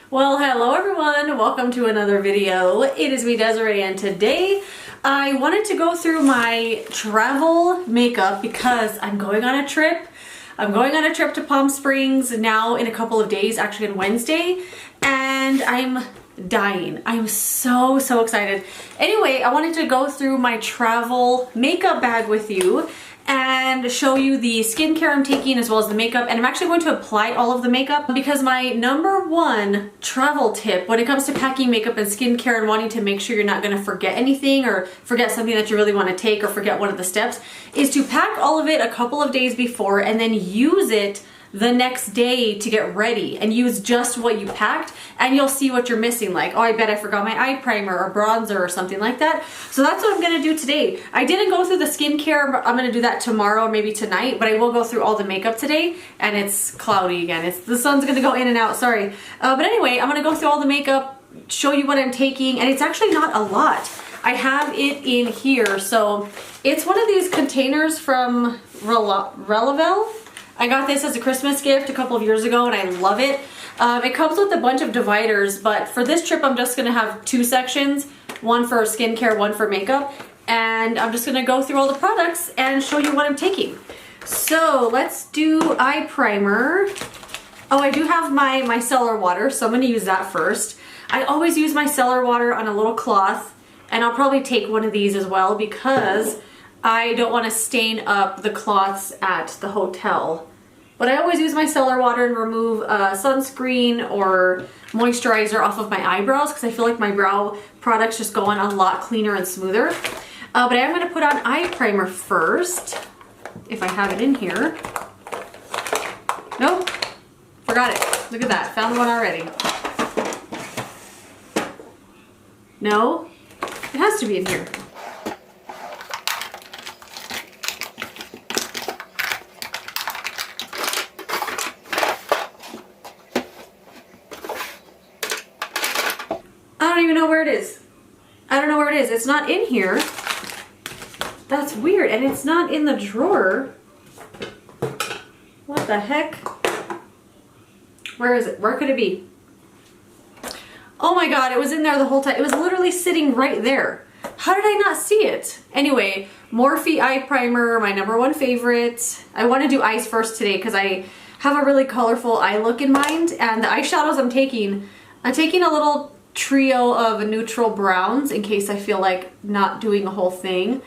Well, hello everyone, welcome to another video. It is me, Desiree, and today I wanted to go through my travel makeup because I'm going on a trip. I'm going on a trip to Palm Springs now in a couple of days, actually on Wednesday, and I'm dying. I'm so excited. Anyway, I wanted to go through my travel makeup bag with you and show you the skincare I'm taking as well as the makeup, and I'm actually going to apply all of the makeup because my number one travel tip when it comes to packing makeup and skincare and wanting to make sure you're not going to forget anything or forget something that you really want to take or forget one of the steps is to pack all of it a couple of days before and then use it the next day to get ready and use just what you packed, and you'll see what you're missing. Like, oh, I bet I forgot my eye primer or bronzer or something like that. So that's what I'm gonna do today. I didn't go through the skincare, but I'm gonna do that tomorrow or maybe tonight, but I will go through all the makeup today. And it's cloudy again. The sun's gonna go in and out, sorry. But anyway, I'm gonna go through all the makeup, show you what I'm taking, and it's actually not a lot. I have it in here. So it's one of these containers from Relavel. I got this as a Christmas gift a couple of years ago and I love it. It comes with a bunch of dividers, but for this trip I'm just gonna have two sections, one for skincare, one for makeup, and I'm just gonna go through all the products and show you what I'm taking. So let's do eye primer. Oh, I do have my micellar water, so I'm gonna use that first. I always use my micellar water on a little cloth, and I'll probably take one of these as well because I don't want to stain up the cloths at the hotel. But I always use my micellar water and remove sunscreen or moisturizer off of my eyebrows because I feel like my brow products just go on a lot cleaner and smoother. But I am going to put on eye primer first, if I have it in here. Nope, forgot it. Look at that, found one already. No, it has to be in here. I don't even know where it is. I don't know where it is. It's not in here. That's weird. And it's not in the drawer. What the heck? Where is it? Where could it be? Oh my god, it was in there the whole time. It was literally sitting right there. How did I not see it? Anyway, Morphe eye primer, my number one favorite. I want to do eyes first today because I have a really colorful eye look in mind. And the eyeshadows I'm taking a little trio of neutral browns in case I feel like not doing the whole thing.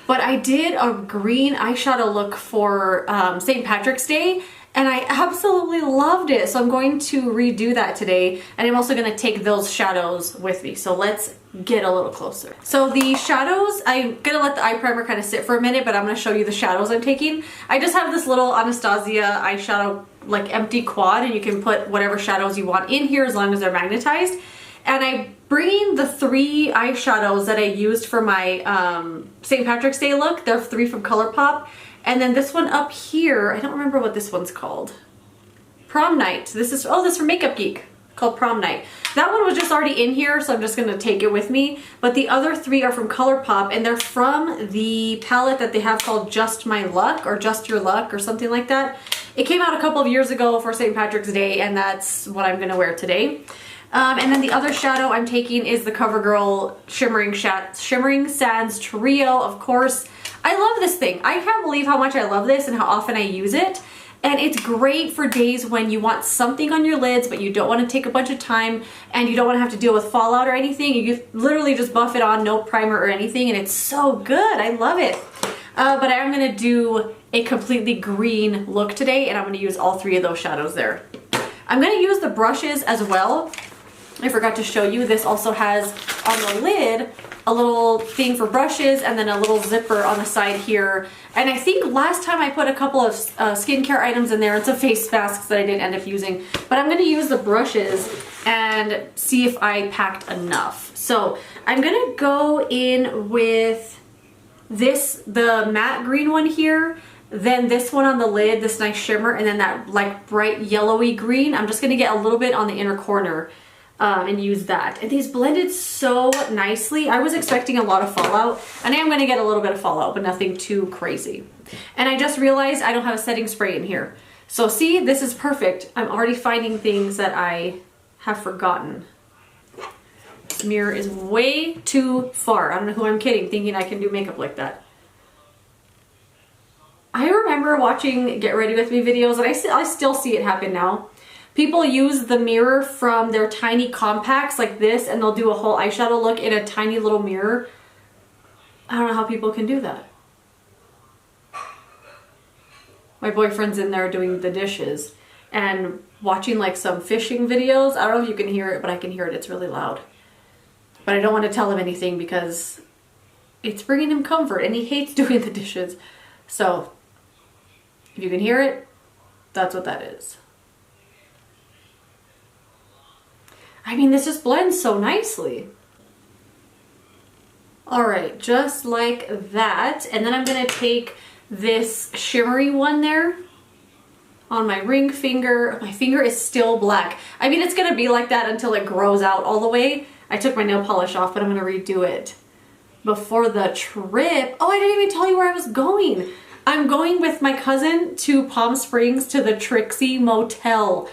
But I did a green eyeshadow look for St. Patrick's Day and I absolutely loved it. So I'm going to redo that today, and I'm also going to take those shadows with me. So let's get a little closer. So the shadows, I'm going to let the eye primer kind of sit for a minute, but I'm going to show you the shadows I'm taking. I just have this little Anastasia eyeshadow like empty quad, and you can put whatever shadows you want in here as long as they're magnetized. And I'm bringing the three eyeshadows that I used for my St. Patrick's Day look. They're three from ColourPop. And then this one up here, I don't remember what this one's called. Prom Night. This is from Makeup Geek, called Prom Night. That one was just already in here, so I'm just gonna take it with me. But the other three are from ColourPop, and they're from the palette that they have called Just My Luck, or Just Your Luck, or something like that. It came out a couple of years ago for St. Patrick's Day, and that's what I'm gonna wear today. And then the other shadow I'm taking is the Covergirl Shimmering Sands Trio, of course. I love this thing. I can't believe how much I love this and how often I use it. And it's great for days when you want something on your lids, but you don't want to take a bunch of time and you don't want to have to deal with fallout or anything. You literally just buff it on, no primer or anything, and it's so good. I love it. But I am going to do a completely green look today, and I'm going to use all three of those shadows there. I'm going to use the brushes as well. I forgot to show you, this also has on the lid a little thing for brushes and then a little zipper on the side here. And I think last time I put a couple of skincare items in there and some face masks that I didn't end up using. But I'm going to use the brushes and see if I packed enough. So I'm going to go in with this, the matte green one here, then this one on the lid, this nice shimmer, and then that like bright yellowy green. I'm just going to get a little bit on the inner corner. And use that. And these blended so nicely. I was expecting a lot of fallout, and I am going to get a little bit of fallout, but nothing too crazy. And I just realized I don't have a setting spray in here. So see, this is perfect. I'm already finding things that I have forgotten. This mirror is way too far. I don't know who I'm kidding thinking I can do makeup like that. I remember watching Get Ready With Me videos, and I still see it happen now. People use the mirror from their tiny compacts like this, and they'll do a whole eyeshadow look in a tiny little mirror. I don't know how people can do that. My boyfriend's in there doing the dishes and watching like some fishing videos. I don't know if you can hear it, but I can hear it. It's really loud. But I don't want to tell him anything because it's bringing him comfort, and he hates doing the dishes. So if you can hear it, that's what that is. I mean, this just blends so nicely. All right, just like that. And then I'm gonna take this shimmery one there on my ring finger. My finger is still black. I mean, it's gonna be like that until it grows out all the way. I took my nail polish off, but I'm gonna redo it before the trip. Oh, I didn't even tell you where I was going. I'm going with my cousin to Palm Springs to the Trixie motel.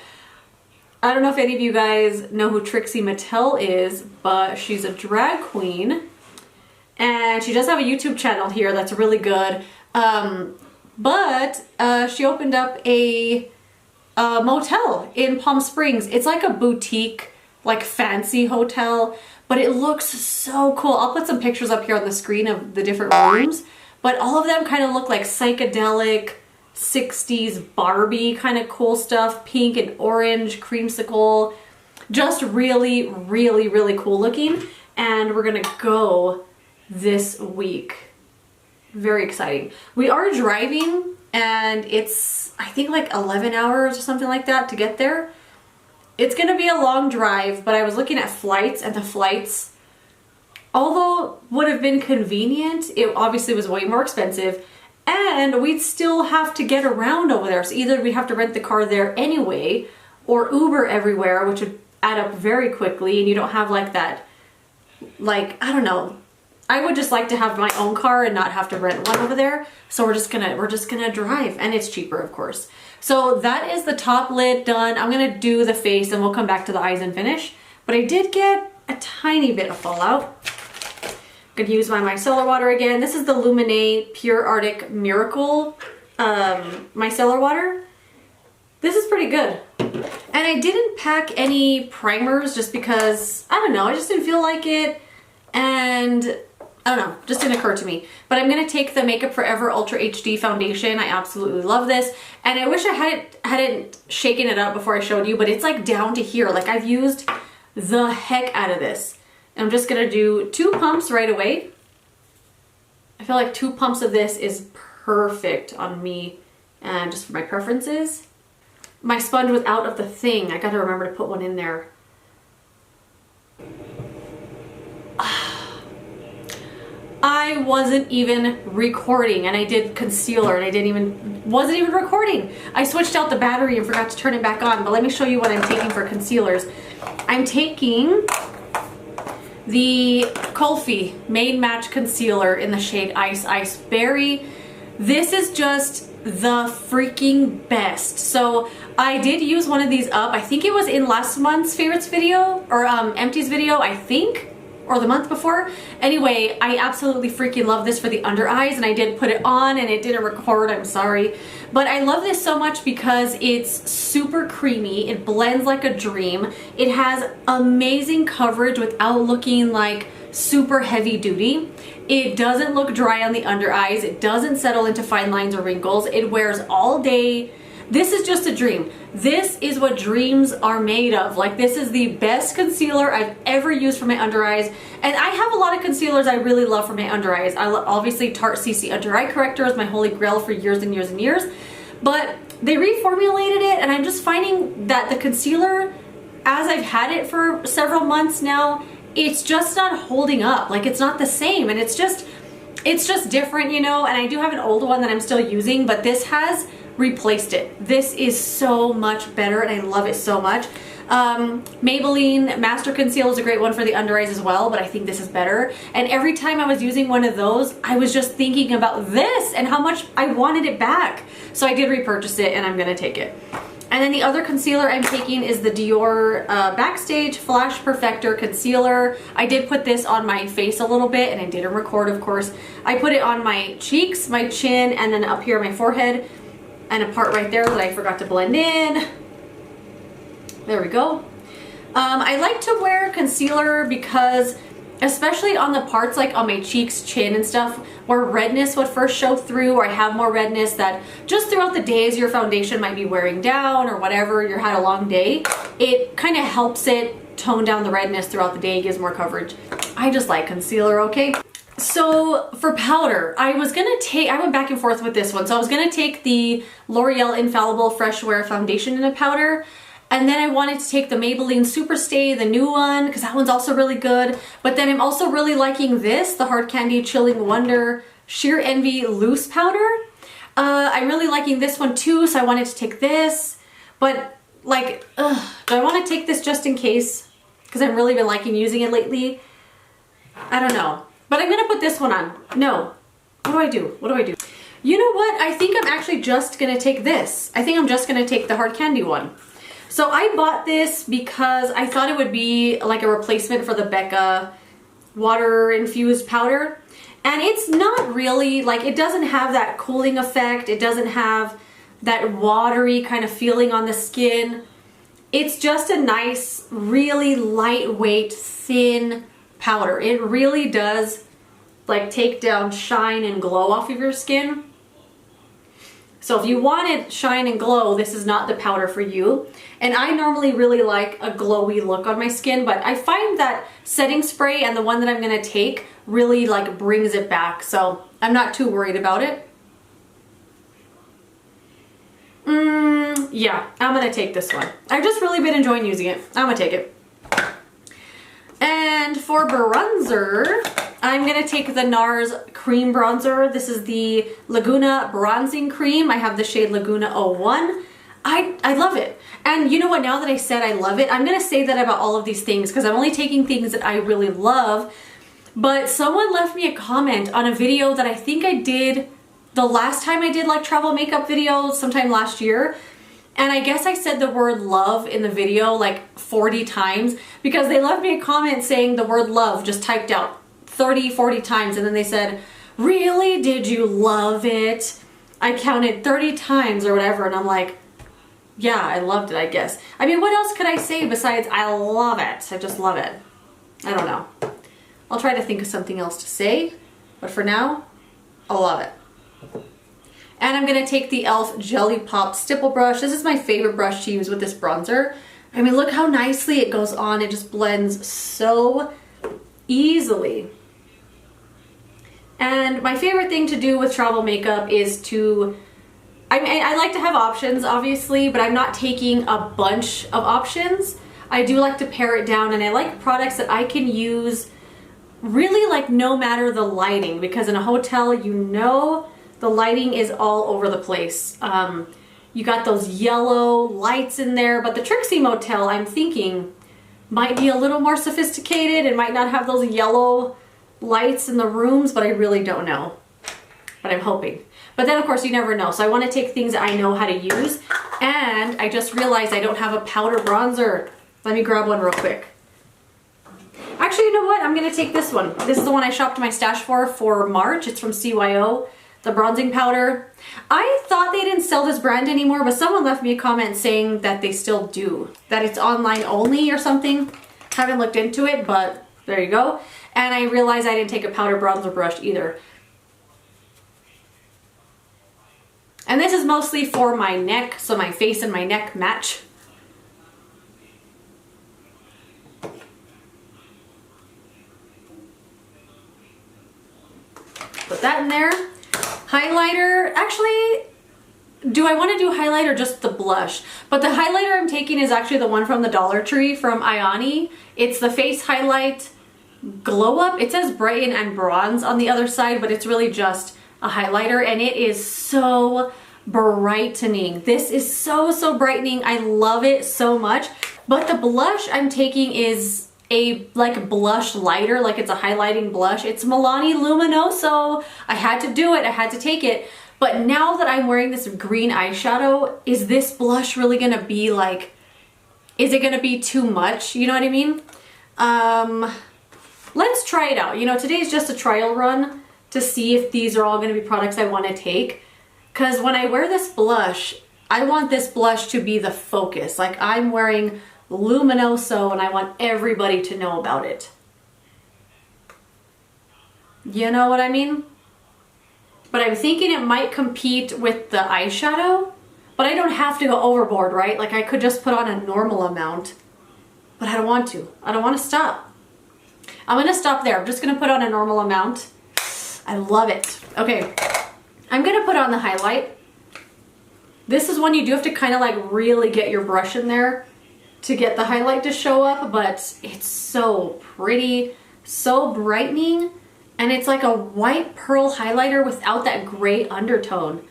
I don't know if any of you guys know who Trixie Motel is, but she's a drag queen. And she does have a YouTube channel here that's really good. But she opened up a motel in Palm Springs. It's like a boutique, like fancy hotel, but it looks so cool. I'll put some pictures up here on the screen of the different rooms, but all of them kind of look like psychedelic 60s Barbie kind of cool stuff. Pink and orange, creamsicle, just really, really, really cool looking. And we're gonna go this week. Very exciting. We are driving, and it's, I think, like 11 hours or something like that to get there. It's gonna be a long drive, but I was looking at flights, and the flights, although would have been convenient, it obviously was way more expensive, and we'd still have to get around over there. So either we have to rent the car there anyway, or Uber everywhere, which would add up very quickly, and you don't have like that, like, I don't know. I would just like to have my own car and not have to rent one over there. So we're just gonna drive, and it's cheaper, of course. So that is the top lid done. I'm gonna do the face, and we'll come back to the eyes and finish. But I did get a tiny bit of fallout. Gonna use my micellar water again. This is the Lumine Pure Arctic Miracle micellar water. This is pretty good. And I didn't pack any primers just because, I don't know, I just didn't feel like it. And I don't know, just didn't occur to me. But I'm gonna take the Makeup Forever Ultra HD foundation. I absolutely love this. And I wish I hadn't shaken it up before I showed you, but it's like down to here. Like, I've used the heck out of this. I'm just gonna do 2 pumps right away. I feel like 2 pumps of this is perfect on me, and just for my preferences. My sponge was out of the thing. I gotta remember to put one in there. I wasn't even recording, and I did concealer, and wasn't even recording. I switched out the battery and forgot to turn it back on, but let me show you what I'm taking for concealers. I'm taking the Kulfi Made Match Concealer in the shade Ice Ice Berry. This is just the freaking best. So I did use one of these up. I think it was in last month's favorites video, or empties video, I think, or the month before. Anyway, I absolutely freaking love this for the under eyes, and I did put it on and it didn't record, I'm sorry. But I love this so much because it's super creamy, it blends like a dream, it has amazing coverage without looking like super heavy duty. It doesn't look dry on the under eyes, it doesn't settle into fine lines or wrinkles, it wears all day. This is just a dream. This is what dreams are made of. Like, this is the best concealer I've ever used for my under eyes. And I have a lot of concealers I really love for my under eyes. I love, obviously, Tarte CC Under Eye Corrector is my holy grail for years and years and years. But they reformulated it, and I'm just finding that the concealer, as I've had it for several months now, it's just not holding up. Like, it's not the same, and it's just different, you know. And I do have an old one that I'm still using, but this has replaced it. This is so much better, and I love it so much. Maybelline Master Conceal is a great one for the under eyes as well, but I think this is better. And every time I was using one of those, I was just thinking about this and how much I wanted it back. So I did repurchase it, and I'm gonna take it. And then the other concealer I'm taking is the Dior Backstage Flash Perfector Concealer. I did put this on my face a little bit, and I didn't record, of course. I put it on my cheeks, my chin, and then up here my forehead, and a part right there that I forgot to blend in. There we go. I like to wear concealer because, especially on the parts like on my cheeks, chin, and stuff, where redness would first show through, or I have more redness that just throughout the days your foundation might be wearing down or whatever, you had a long day, it kind of helps it tone down the redness throughout the day, gives more coverage. I just like concealer, okay? So for powder, I went back and forth with this one. So I was gonna take the L'Oreal Infallible Fresh Wear Foundation in a powder, and then I wanted to take the Maybelline Superstay, the new one, because that one's also really good. But then I'm also really liking this, the Hard Candy Chilling Wonder Sheer Envy Loose Powder. I'm really liking this one too, so I wanted to take this. But like, do I want to take this just in case? Because I've really been liking using it lately. I don't know. But I'm going to put this one on. No. What do I do? What do I do? You know what? I think I'm actually just going to take this. I think I'm just going to take the Hard Candy one. So I bought this because I thought it would be like a replacement for the Becca water infused powder. And it's not really, like, it doesn't have that cooling effect. It doesn't have that watery kind of feeling on the skin. It's just a nice, really lightweight, thin powder. It really does like take down shine and glow off of your skin. So if you wanted shine and glow, this is not the powder for you. And I normally really like a glowy look on my skin, but I find that setting spray and the one that I'm gonna take really like brings it back. So I'm not too worried about it. Yeah, I'm gonna take this one. I've just really been enjoying using it. I'm gonna take it. And for bronzer, I'm gonna take the Nars cream bronzer. This is the Laguna bronzing cream. I have the shade Laguna 01. I love it. And you know what, now that I said I love it, I'm gonna say that about all of these things because I'm only taking things that I really love. But someone left me a comment on a video that I think I did the last time I did like travel makeup videos, sometime last year. And I guess I said the word love in the video like 40 times because they left me a comment saying the word love just typed out 30, 40 times. And then they said, really, did you love it? I counted 30 times or whatever. And I'm like, yeah, I loved it, I guess. I mean, what else could I say besides I love it? I just love it. I don't know. I'll try to think of something else to say. But for now, I love it. And I'm gonna take the e.l.f. Jelly Pop Stipple Brush. This is my favorite brush to use with this bronzer. I mean, look how nicely it goes on. It just blends so easily. And my favorite thing to do with travel makeup is to, I mean, I like to have options, obviously, but I'm not taking a bunch of options. I do like to pare it down, and I like products that I can use really like no matter the lighting, because in a hotel, you know, the lighting is all over the place. You got those yellow lights in there, but the Trixie motel, I'm thinking, might be a little more sophisticated and might not have those yellow lights in the rooms, but I really don't know. But I'm hoping. But then of course you never know. So I want to take things that I know how to use. And I just realized I don't have a powder bronzer. Let me grab one real quick. Actually, you know what? I'm going to take this one. This is the one I shopped my stash for March. It's from CYO. The bronzing powder. I thought they didn't sell this brand anymore, but someone left me a comment saying that they still do. That it's online only or something. Haven't looked into it, but there you go. And I realized I didn't take a powder bronzer brush either. And this is mostly for my neck, so my face and my neck match. Put that in there. Highlighter, actually, do I want to do highlight or just the blush? But the highlighter I'm taking is actually the one from the Dollar Tree from Ioni. It's the Face Highlight Glow Up. It says brighten and bronze on the other side, but it's really just a highlighter, and it is so brightening. This is so brightening. I love it so much. But the blush I'm taking is a like blush lighter, like it's a highlighting blush. It's Milani Luminoso. I had to do it. I had to take it. But now that I'm wearing this green eyeshadow, is this blush really gonna be like, is it gonna be too much? You know what I mean? Let's try it out. You know, today's just a trial run to see if these are all gonna be products I wanna take. Cause when I wear this blush, I want this blush to be the focus. Like I'm wearing luminoso and I want everybody to know about it. You know what I mean? But I'm thinking it might compete with the eyeshadow, but I don't have to go overboard, right? Like I could just put on a normal amount, but I don't want to. I don't want to stop. I'm gonna stop there. I'm just gonna put on a normal amount. I love it. Okay, I'm gonna put on the highlight. This is one you do have to kind of like really get your brush in there to get the highlight to show up, but it's so pretty, so brightening. And it's like a white pearl highlighter without that gray undertone.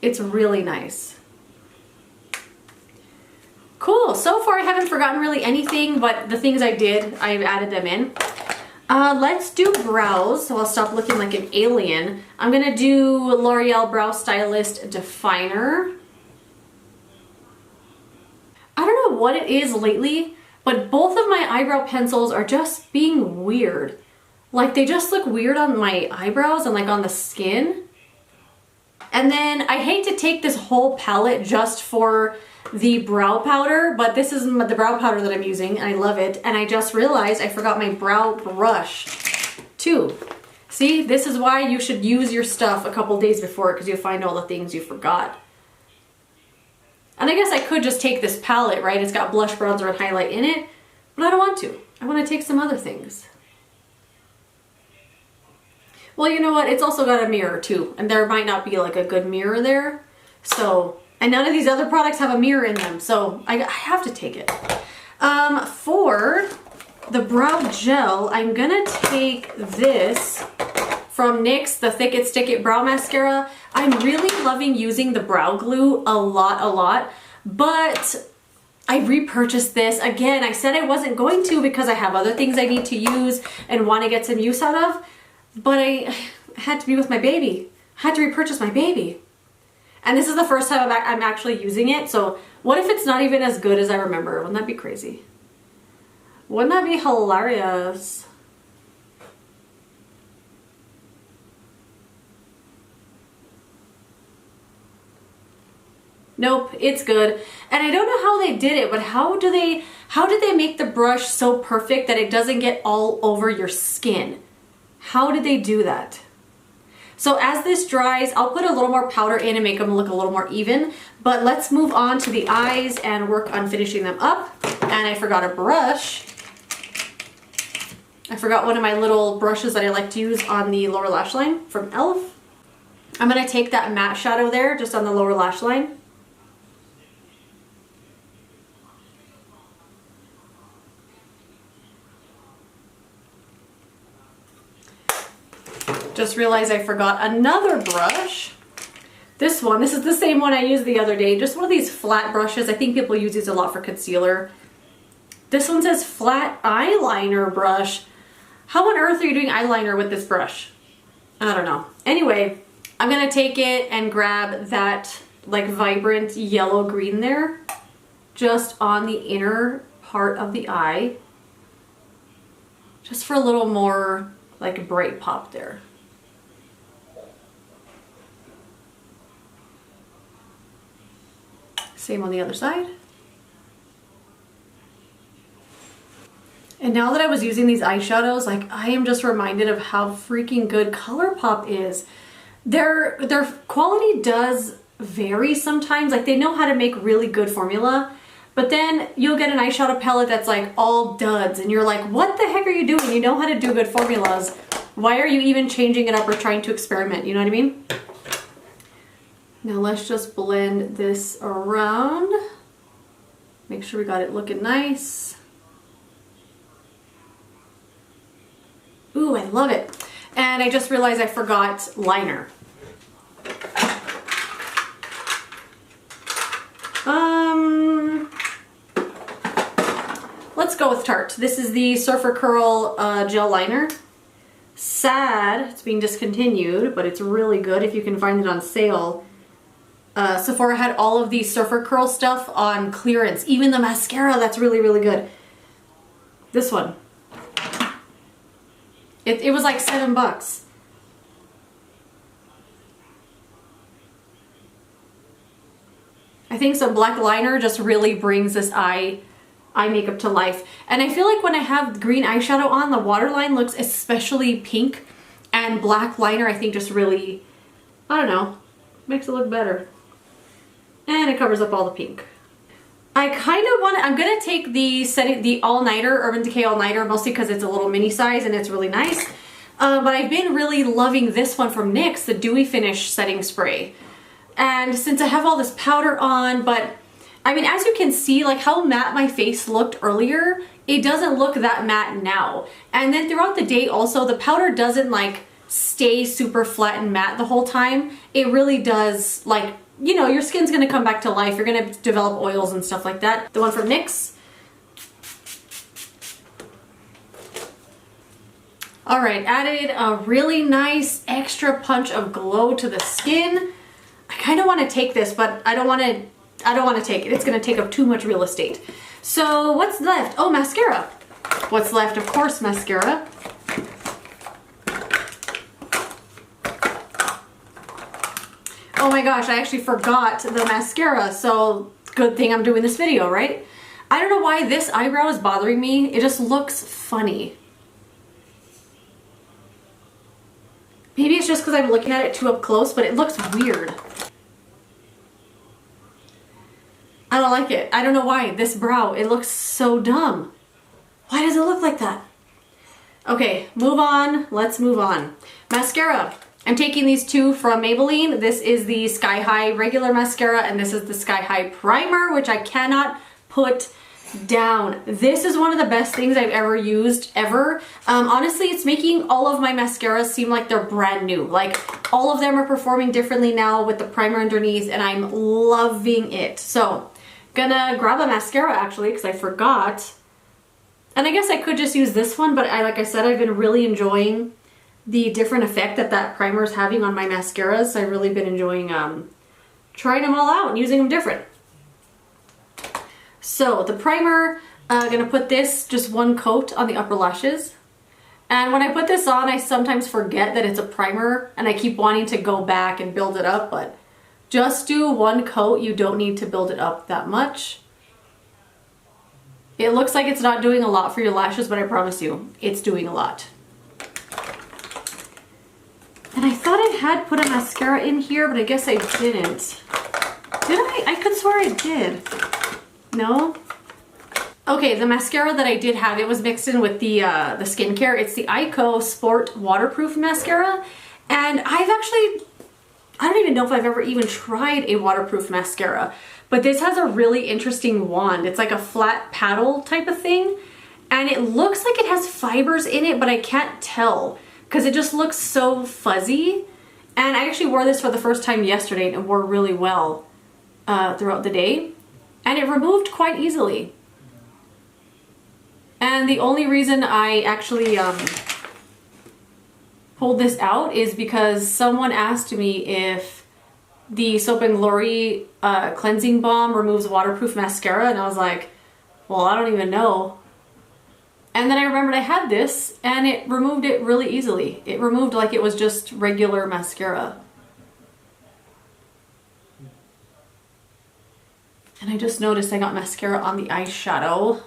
It's really nice. Cool, so far I haven't forgotten really anything, but the things I did, I've added them in. Let's do brows, so I'll stop looking like an alien. I'm gonna do L'Oreal Brow Stylist Definer. I don't know what it is lately, but both of my eyebrow pencils are just being weird. Like they just look weird on my eyebrows and like on the skin. And then I hate to take this whole palette just for the brow powder, but this is the brow powder that I'm using and I love it. And I just realized I forgot my brow brush too. See, this is why you should use your stuff a couple days before, because you'll find all the things you forgot. And I guess I could just take this palette, right? It's got blush, bronzer, and highlight in it, but I don't want to. I want to take some other things. Well, you know what? It's also got a mirror too, and there might not be like a good mirror there. So, and none of these other products have a mirror in them, so I have to take it. For the brow gel, I'm gonna take this from NYX, the Thick It Stick It Brow Mascara. I'm really loving using the brow glue a lot, but I repurchased this. Again, I said I wasn't going to because I have other things I need to use and want to get some use out of. But I had to be with my baby. I had to repurchase my baby. And this is the first time I'm actually using it. So what if it's not even as good as I remember? Wouldn't that be crazy? Wouldn't that be hilarious? Nope, it's good. And I don't know how they did it, but how did they make the brush so perfect that it doesn't get all over your skin? How did they do that? So as this dries, I'll put a little more powder in and make them look a little more even, but let's move on to the eyes and work on finishing them up. And I forgot a brush. I forgot one of my little brushes that I like to use on the lower lash line from e.l.f. I'm gonna take that matte shadow there, just on the lower lash line. Just realized I forgot another brush. This is the same one I used the other day. Just one of these flat brushes. I think people use these a lot for concealer. This one says flat eyeliner brush. How on earth are you doing eyeliner with this brush? I don't know. Anyway, I'm gonna take it and grab that like vibrant yellow green there, just on the inner part of the eye, just for a little more like bright pop there. Same on the other side. And now that I was using these eyeshadows, like I am just reminded of how freaking good ColourPop is. Their quality does vary sometimes. Like they know how to make really good formula, but then you'll get an eyeshadow palette that's like all duds and you're like, what the heck are you doing? You know how to do good formulas. Why are you even changing it up or trying to experiment? You know what I mean? Now let's just blend this around. Make sure we got it looking nice. Ooh, I love it. And I just realized I forgot liner. Let's go with Tarte. This is the Surfer Curl gel liner. Sad it's being discontinued, but it's really good if you can find it on sale. Sephora had all of the Surfer Curl stuff on clearance. Even the mascara, that's really, really good. This one. It was like $7. I think some black liner just really brings this eye makeup to life. And I feel like when I have green eyeshadow on, the waterline looks especially pink, and black liner I think just really, I don't know, makes it look better. And it covers up all the pink. I kind of want to, I'm going to take the all-nighter, Urban Decay all-nighter, mostly because it's a little mini size and it's really nice. But I've been really loving this one from NYX, the Dewy Finish Setting Spray. And since I have all this powder on, but I mean, as you can see, like how matte my face looked earlier, it doesn't look that matte now. And then throughout the day also, the powder doesn't like stay super flat and matte the whole time. It really does, like, you know, your skin's gonna come back to life. You're gonna develop oils and stuff like that. The one from NYX. All right, added a really nice extra punch of glow to the skin. I kind of want to take this, but I don't want to take it. It's going to take up too much real estate. So what's left? Oh, mascara. What's left? Of course, mascara. Oh my gosh, I actually forgot the mascara. So good thing I'm doing this video, right? I don't know why this eyebrow is bothering me. It just looks funny. Maybe it's just because I'm looking at it too up close, but it looks weird. I don't like it. I don't know why. This brow, it looks so dumb. Why does it look like that? Okay, move on. Let's move on. Mascara. I'm taking these two from Maybelline. This is the Sky High regular mascara, and this is the Sky High primer, which I cannot put down. This is one of the best things I've ever used, ever. Honestly, it's making all of my mascaras seem like they're brand new. Like, all of them are performing differently now with the primer underneath, and I'm loving it. So, gonna grab a mascara actually, because I forgot. And I guess I could just use this one, but like I said, I've been really enjoying the different effect that primer is having on my mascaras. I've really been enjoying trying them all out and using them different. So the primer, I'm gonna put this just one coat on the upper lashes. And when I put this on, I sometimes forget that it's a primer and I keep wanting to go back and build it up, but just do one coat. You don't need to build it up that much. It looks like it's not doing a lot for your lashes, but I promise you, it's doing a lot. And I thought I had put a mascara in here, but I guess I didn't. Did I? I could swear I did. No? Okay, the mascara that I did have, it was mixed in with the skincare. It's the eyeko Sport Waterproof Mascara. And I've actually, I don't even know if I've ever even tried a waterproof mascara. But this has a really interesting wand. It's like a flat paddle type of thing. And it looks like it has fibers in it, but I can't tell because it just looks so fuzzy. And I actually wore this for the first time yesterday and it wore really well throughout the day. And it removed quite easily. And the only reason I actually pulled this out is because someone asked me if the Soap & Glory cleansing balm removes waterproof mascara, and I was like, well, I don't even know. And then I remembered I had this and it removed it really easily. It removed like it was just regular mascara. And I just noticed I got mascara on the eyeshadow.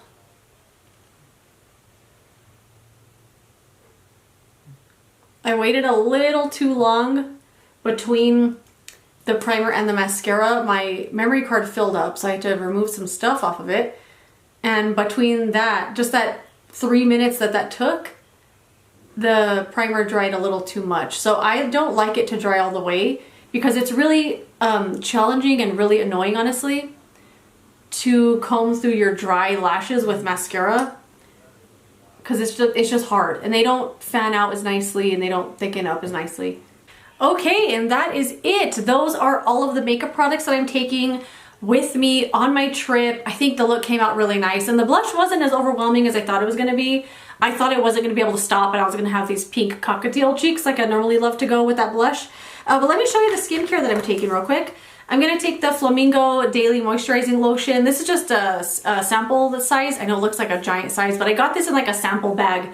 I waited a little too long between the primer and the mascara. My memory card filled up, so I had to remove some stuff off of it. And between that, just that 3 minutes that took, the primer dried a little too much. So I don't like it to dry all the way because it's really challenging and really annoying, honestly, to comb through your dry lashes with mascara, because it's just hard and they don't fan out as nicely and they don't thicken up as nicely. Okay, and that is it. Those are all of the makeup products that I'm taking with me on my trip. I think the look came out really nice and the blush wasn't as overwhelming as I thought it was going to be. I thought I wasn't going to be able to stop and I was going to have these pink cockatiel cheeks like I normally love to go with that blush. But let me show you the skincare that I'm taking real quick. I'm going to take the Flamingo Daily Moisturizing Lotion. This is just a sample size. I know it looks like a giant size, but I got this in like a sample bag.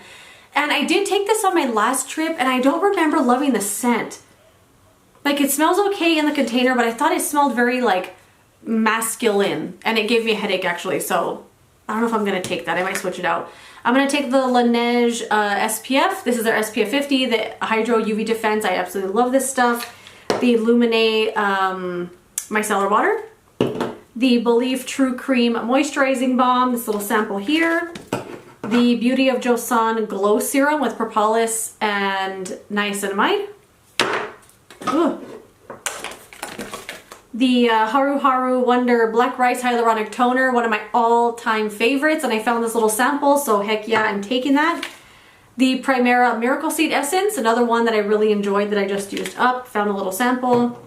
And I did take this on my last trip and I don't remember loving the scent. Like it smells okay in the container, but I thought it smelled very like masculine and it gave me a headache actually. So I don't know if I'm going to take that. I might switch it out. I'm going to take the Laneige SPF. This is their SPF 50, the Hydro UV Defense. I absolutely love this stuff. The Lumine Micellar Water. The Believe True Cream Moisturizing Balm. This little sample here. The Beauty of Joseon Glow Serum with propolis and niacinamide. Ooh. The Haru Haru Wonder Black Rice Hyaluronic Toner, one of my all-time favorites, and I found this little sample, so heck yeah, I'm taking that. The Primera Miracle Seed Essence, another one that I really enjoyed that I just used up, found a little sample.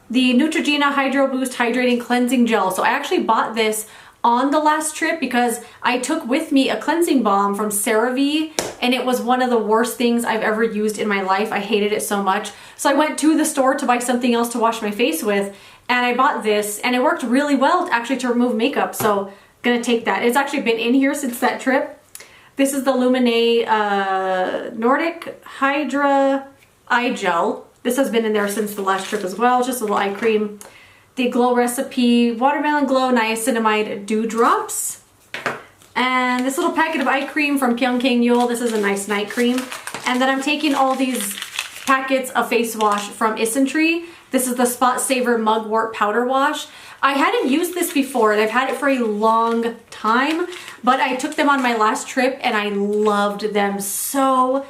The Neutrogena Hydro Boost Hydrating Cleansing Gel. So I actually bought this on the last trip because I took with me a cleansing balm from CeraVe and it was one of the worst things I've ever used in my life. I hated it so much. So I went to the store to buy something else to wash my face with and I bought this and it worked really well actually to remove makeup. So gonna take that. It's actually been in here since that trip. This is the Lumine Nordic Hydra Eye Gel. This has been in there since the last trip as well. Just a little eye cream. The Glow Recipe Watermelon Glow Niacinamide Dew Drops. And this little packet of eye cream from Pyeongkang Yul. This is a nice night cream. And then I'm taking all these packets of face wash from Isntree. This is the Spot Saver Mugwort Powder Wash. I hadn't used this before and I've had it for a long time, but I took them on my last trip and I loved them so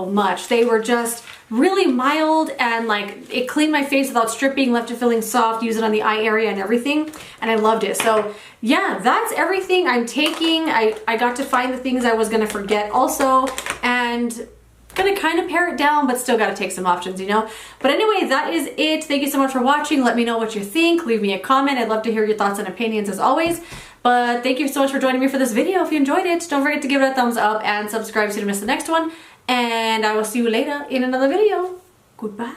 much. They were just really mild and like it cleaned my face without stripping, left it feeling soft, use it on the eye area and everything, and I loved it. So yeah, that's everything I'm taking. I got to find the things I was gonna forget also, and gonna kind of pare it down, but still gotta take some options, you know? But anyway, that is it. Thank you so much for watching. Let me know what you think. Leave me a comment. I'd love to hear your thoughts and opinions as always. But thank you so much for joining me for this video. If you enjoyed it, don't forget to give it a thumbs up and subscribe so you don't miss the next one. And I will see you later in another video. Goodbye.